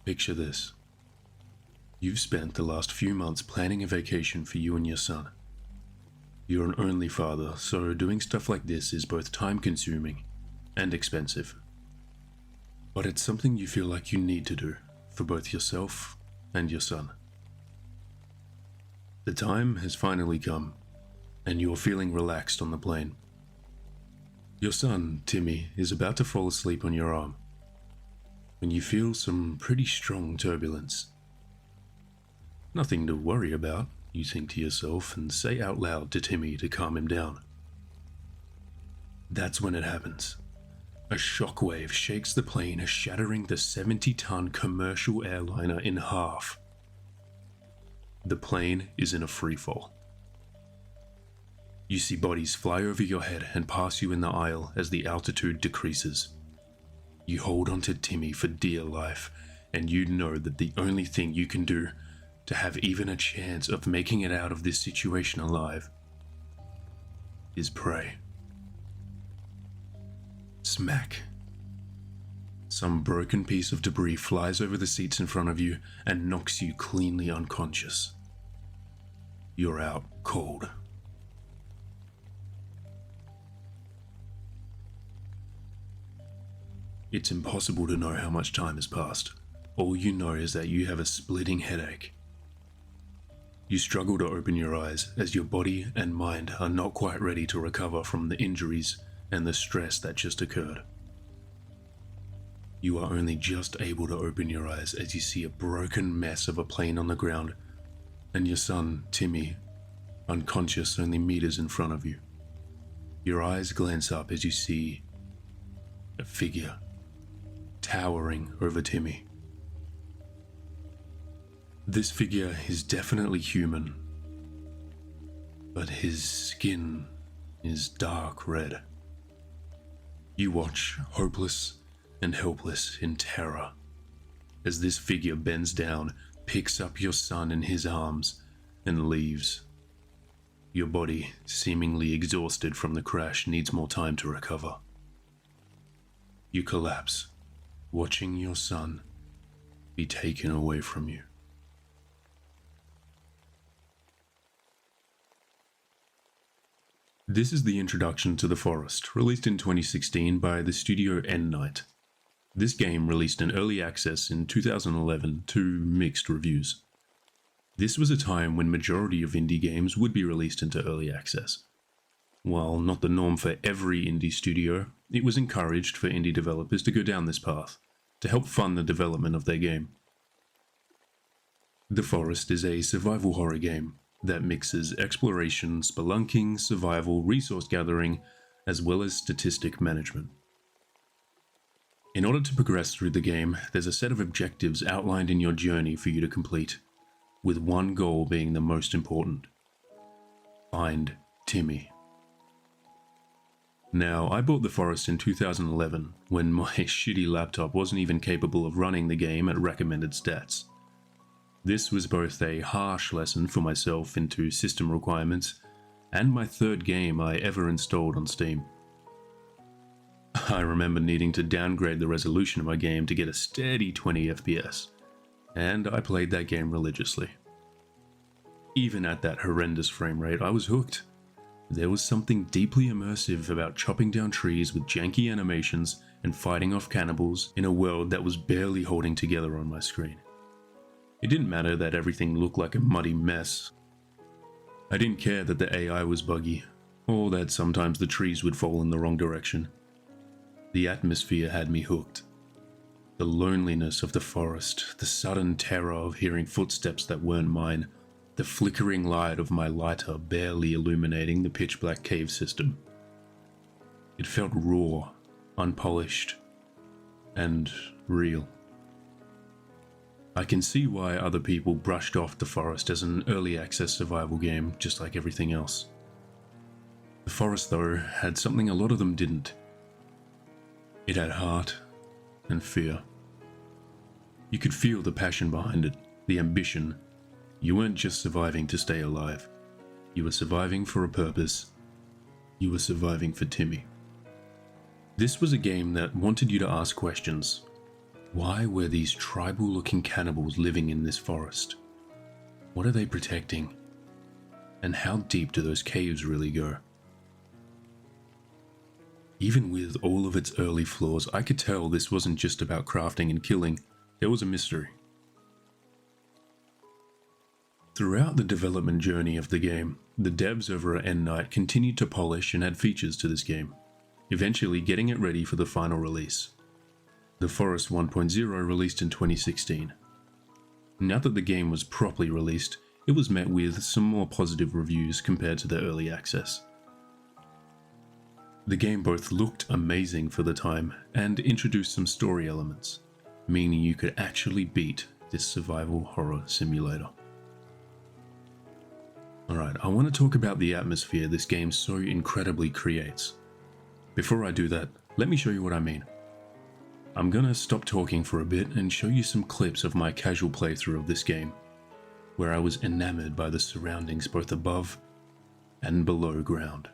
Picture this. You've spent the last few months planning a vacation for you and your son. You're an only father, so doing stuff like this is both time-consuming and expensive. But it's something you feel like you need to do for both yourself and your son. The time has finally come, and you're feeling relaxed on the plane. Your son, Timmy, is about to fall asleep on your arm when you feel some pretty strong turbulence. Nothing to worry about, you think to yourself and say out loud to Timmy to calm him down. That's when it happens. A shockwave shakes the plane, shattering the 70-ton commercial airliner in half. The plane is in a freefall. You see bodies fly over your head and pass you in the aisle as the altitude decreases. You hold onto Timmy for dear life, and you know that the only thing you can do to have even a chance of making it out of this situation alive is pray. Smack. Some broken piece of debris flies over the seats in front of you and knocks you cleanly unconscious. You're out cold. It's impossible to know how much time has passed. All you know is that you have a splitting headache. You struggle to open your eyes as your body and mind are not quite ready to recover from the injuries and the stress that just occurred. You are only just able to open your eyes as you see a broken mess of a plane on the ground and your son, Timmy, unconscious only meters in front of you. Your eyes glance up as you see a figure towering over Timmy. This figure is definitely human, but his skin is dark red. You watch, hopeless and helpless in terror, as this figure bends down, picks up your son in his arms, and leaves. Your body, seemingly exhausted from the crash, needs more time to recover. You collapse, watching your son be taken away from you. This is the introduction to The Forest, released in 2016 by the studio N-Night. This game released in early access in 2011 to mixed reviews. This was a time when majority of indie games would be released into early access. While not the norm for every indie studio, it was encouraged for indie developers to go down this path, to help fund the development of their game. The Forest is a survival horror game that mixes exploration, spelunking, survival, resource gathering, as well as statistic management. In order to progress through the game, there's a set of objectives outlined in your journey for you to complete, with one goal being the most important. Find Timmy. Now, I bought The Forest in 2011, when my shitty laptop wasn't even capable of running the game at recommended stats. This was both a harsh lesson for myself into system requirements, and my third game I ever installed on Steam. I remember needing to downgrade the resolution of my game to get a steady 20 FPS, and I played that game religiously. Even at that horrendous frame rate, I was hooked. There was something deeply immersive about chopping down trees with janky animations and fighting off cannibals in a world that was barely holding together on my screen. It didn't matter that everything looked like a muddy mess. I didn't care that the AI was buggy, or that sometimes the trees would fall in the wrong direction. The atmosphere had me hooked. The loneliness of the forest, the sudden terror of hearing footsteps that weren't mine, the flickering light of my lighter barely illuminating the pitch-black cave system. It felt raw, unpolished, and real. I can see why other people brushed off The Forest as an early access survival game, just like everything else. The Forest, though, had something a lot of them didn't. It had heart and fear. You could feel the passion behind it, the ambition. You weren't just surviving to stay alive. You were surviving for a purpose. You were surviving for Timmy. This was a game that wanted you to ask questions. Why were these tribal-looking cannibals living in this forest? What are they protecting? And how deep do those caves really go? Even with all of its early flaws, I could tell this wasn't just about crafting and killing, there was a mystery. Throughout the development journey of the game, the devs over at Endnight continued to polish and add features to this game, eventually getting it ready for the final release. The Forest 1.0 released in 2016. Now that the game was properly released, it was met with some more positive reviews compared to the early access. The game both looked amazing for the time and introduced some story elements, meaning you could actually beat this survival horror simulator. Alright, I want to talk about the atmosphere this game so incredibly creates. Before I do that, let me show you what I mean. I'm gonna stop talking for a bit and show you some clips of my casual playthrough of this game, where I was enamored by the surroundings both above and below ground.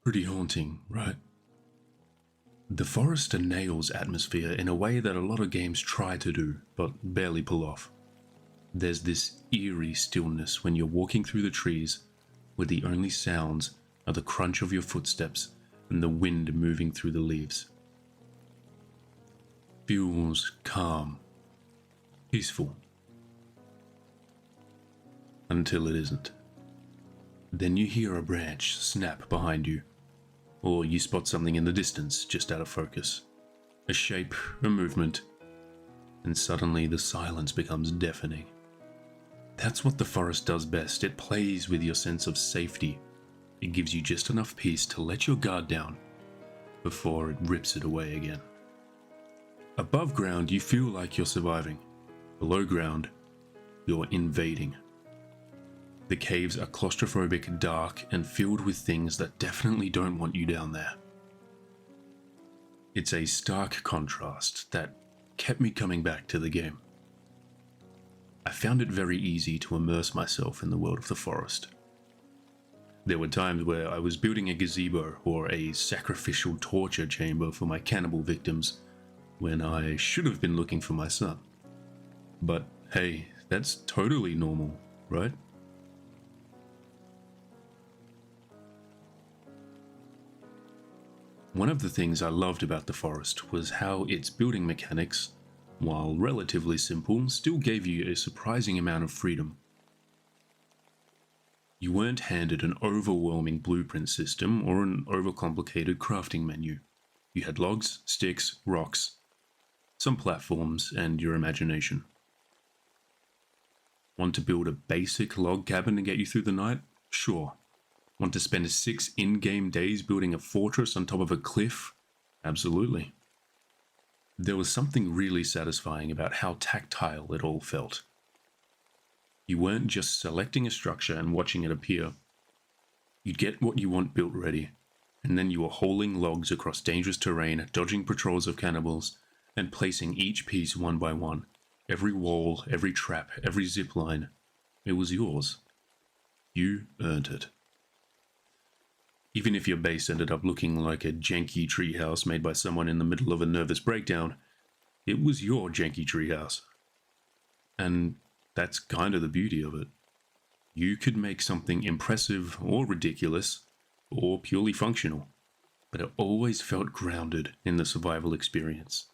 Pretty haunting, right? The forest nails atmosphere in a way that a lot of games try to do, but barely pull off. There's this eerie stillness when you're walking through the trees, where the only sounds are the crunch of your footsteps and the wind moving through the leaves. Feels calm, peaceful, until it isn't. Then you hear a branch snap behind you, or you spot something in the distance just out of focus. A shape, a movement, and suddenly the silence becomes deafening. That's what the forest does best. It plays with your sense of safety. It gives you just enough peace to let your guard down before it rips it away again. Above ground, you feel like you're surviving. Below ground, you're invading. The caves are claustrophobic, dark, and filled with things that definitely don't want you down there. It's a stark contrast that kept me coming back to the game. I found it very easy to immerse myself in the world of the forest. There were times where I was building a gazebo or a sacrificial torture chamber for my cannibal victims when I should have been looking for my son. But hey, that's totally normal, right? One of the things I loved about the forest was how its building mechanics, while relatively simple, still gave you a surprising amount of freedom. You weren't handed an overwhelming blueprint system or an overcomplicated crafting menu. You had logs, sticks, rocks, some platforms, and your imagination. Want to build a basic log cabin to get you through the night? Sure. Want to spend 6 in-game days building a fortress on top of a cliff? Absolutely. There was something really satisfying about how tactile it all felt. You weren't just selecting a structure and watching it appear. You'd get what you want built ready, and then you were hauling logs across dangerous terrain, dodging patrols of cannibals, and placing each piece one by one. Every wall, every trap, every zip line. It was yours. You earned it. Even if your base ended up looking like a janky treehouse made by someone in the middle of a nervous breakdown, it was your janky treehouse. And that's kind of the beauty of it. You could make something impressive or ridiculous, or purely functional, but it always felt grounded in the survival experience.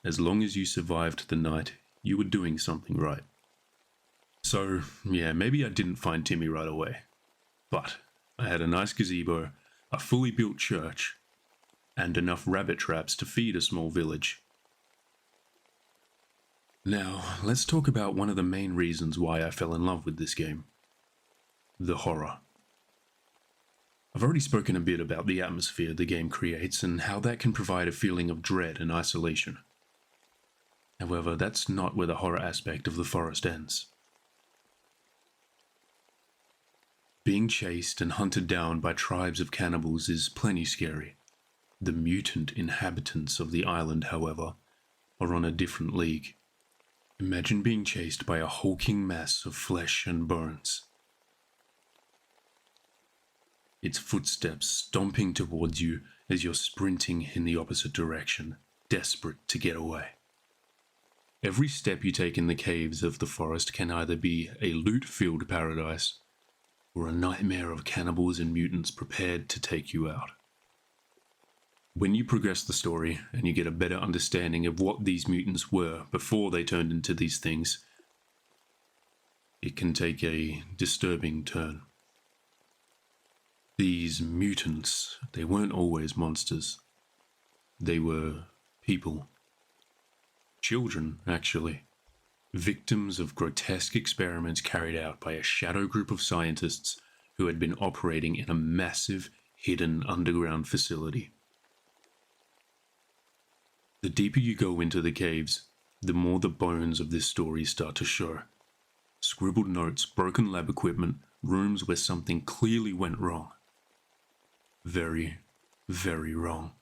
As long as you survived the night, you were doing something right. So, yeah, maybe I didn't find Timmy right away, but I had a nice gazebo, a fully built church, and enough rabbit traps to feed a small village. Now, let's talk about one of the main reasons why I fell in love with this game. The horror. I've already spoken a bit about the atmosphere the game creates and how that can provide a feeling of dread and isolation. However, that's not where the horror aspect of the forest ends. Being chased and hunted down by tribes of cannibals is plenty scary. The mutant inhabitants of the island, however, are on a different league. Imagine being chased by a hulking mass of flesh and bones. Its footsteps stomping towards you as you're sprinting in the opposite direction, desperate to get away. Every step you take in the caves of the forest can either be a loot-filled paradise or a nightmare of cannibals and mutants prepared to take you out. When you progress the story and you get a better understanding of what these mutants were before they turned into these things, it can take a disturbing turn. These mutants, they weren't always monsters. They were people. Children, actually. Victims of grotesque experiments carried out by a shadow group of scientists who had been operating in a massive, hidden underground facility. The deeper you go into the caves, the more the bones of this story start to show. Scribbled notes, broken lab equipment, rooms where something clearly went wrong. Very, very wrong.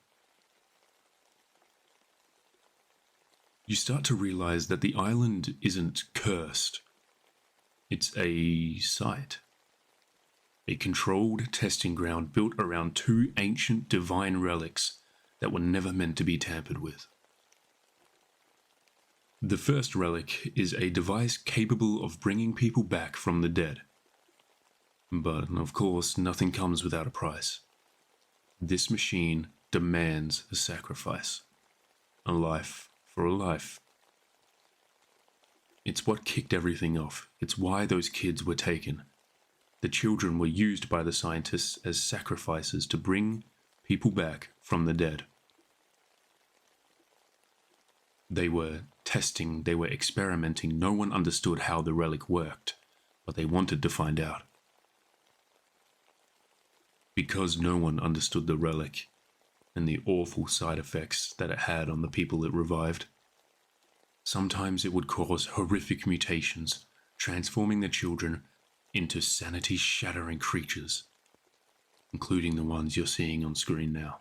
You start to realize that the island isn't cursed. It's a site. A controlled testing ground built around 2 ancient divine relics that were never meant to be tampered with. The first relic is a device capable of bringing people back from the dead. But, of course, nothing comes without a price. This machine demands a sacrifice. A life for a life. It's what kicked everything off. It's why those kids were taken. The children were used by the scientists as sacrifices to bring people back from the dead. They were testing, they were experimenting. No one understood how the relic worked, but they wanted to find out. Because no one understood the relic and the awful side effects that it had on the people it revived, sometimes it would cause horrific mutations, transforming the children into sanity-shattering creatures, including the ones you're seeing on screen now.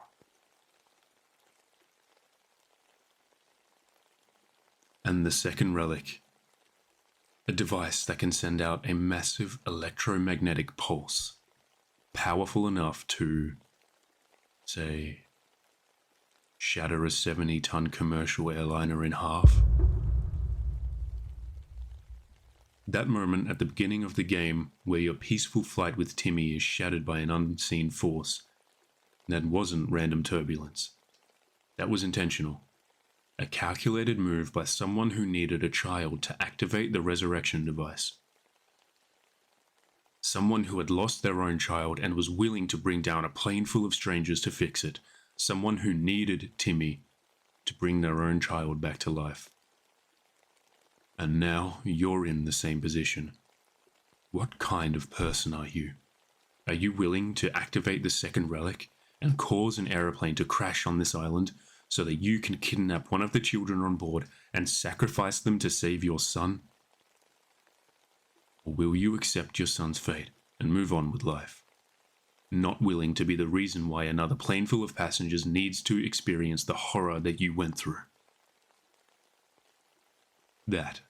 And the second relic, a device that can send out a massive electromagnetic pulse, powerful enough to, say, shatter a 70-ton commercial airliner in half. That moment at the beginning of the game where your peaceful flight with Timmy is shattered by an unseen force, that wasn't random turbulence. That was intentional. A calculated move by someone who needed a child to activate the resurrection device. Someone who had lost their own child and was willing to bring down a plane full of strangers to fix it. Someone who needed Timmy to bring their own child back to life. And now you're in the same position. What kind of person are you? Are you willing to activate the second relic and cause an aeroplane to crash on this island so that you can kidnap one of the children on board and sacrifice them to save your son? Or will you accept your son's fate and move on with life, not willing to be the reason why another plane full of passengers needs to experience the horror that you went through? That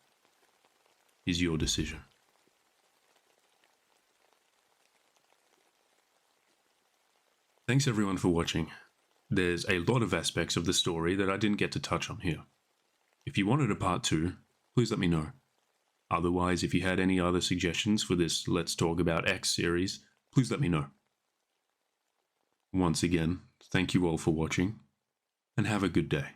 is your decision. Thanks everyone for watching. There's a lot of aspects of the story that I didn't get to touch on here. If you wanted a part 2, please let me know. Otherwise, if you had any other suggestions for this Let's Talk About X series, please let me know. Once again, thank you all for watching, and have a good day.